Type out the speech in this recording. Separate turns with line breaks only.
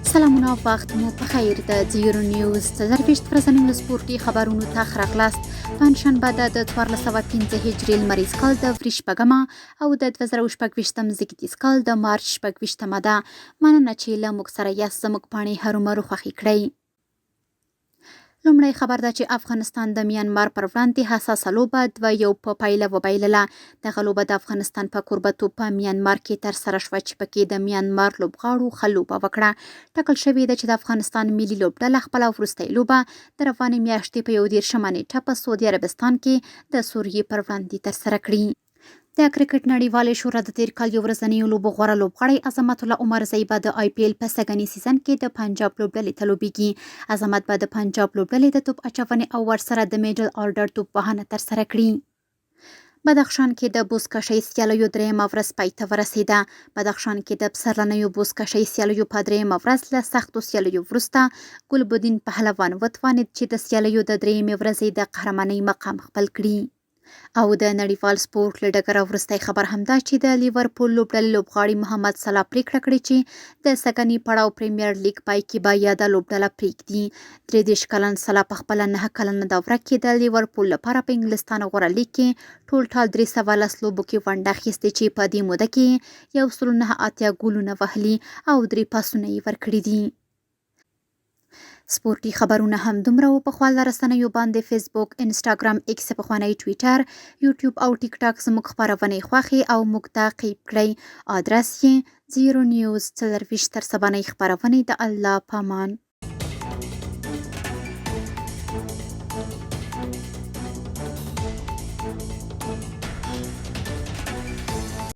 سلامونه وخت مو په خیر د زیرو نیوز څلرویشت ورځنیو له سپورټي خبرونو ته ښه راغلاست. پنجشنبه د 1405 هجري لمریز کال د وري شپږمه او د 2026 زیږدیز کال د مارچ 26مه ده. مننه چې له موږ سره یاست. زموږ پاڼې هرومرو خوښې کړئ. لومړی خبر ده چې افغانستان د میانمار پر وړاندې حساسه لوبه 2-1 په پایله وبایلله. دغه لوبه د افغانستان په کوربتوب په میانمار کې ترسره شوه چې پکې د میانمار لوبغاړو ښه لوبه وکړه. ټاکل شوې ده چې د افغانستان ملي لوبډله خپله وروستۍ لوبه د روانې میاشتې په 21 نیټه په سعودي عربستان کې د سوریې پر وړاندې ترسره کړي. د کرکټ نړیوالې شورا د تیر کال یو ورځنیو لوبو غوره لوبغاړی عظمت الله عمر زی به د IPL په سږني سیزن کې د پنجاب لوبډلې ته لوبیږي. عظمت به د پنجاب لوبډلې د توپ اچونې او ورسره د میډل آرډر توپ وهنه ترسره کړي. بدخشان کې د بوزکشۍ سیالیو درېیمه ورځ پای ته ورسېده. بدخشان کې د پسرلنیو بوزکشۍ سیالیو په درېیمه ورځ له سختو سیالیو وروسته ګلبدین پهلوان وتوانید چې د سیالیو د درېیمې ورځې د قهرمانۍ مقام خپل کړي. او د نړیوال سپورټ له ډګره وروستی خبر همدا چې د لیورپول لوبډلې لوبغاړي محمد صلاح پریکړه کړې چې د سږني پړاو پریمیر لیګ پای کې به یاده لوبډله پریږدي. 33 کلن صلاح په خپله 9 کلنه دوره کې د لیورپول لپاره په انګلستان غوره لیګ کې ټول 310 لوبو کې ونډه اخیستې چې په دې موده کې 189 ګولونه وهلي او 3 پاسونه یې ورکړي دي. سپورټي خبرونه هم دومره و. په خپل رسنیو باندې فیسبوک، انسټاګرام، ایکس پخوانی ټویټر، یوټیوب او ټیک ټاک زموږ خبرونه خوښي او موږ تعقیب کړئ. آدرس یې 0news 24 خبرونه د الله پامان.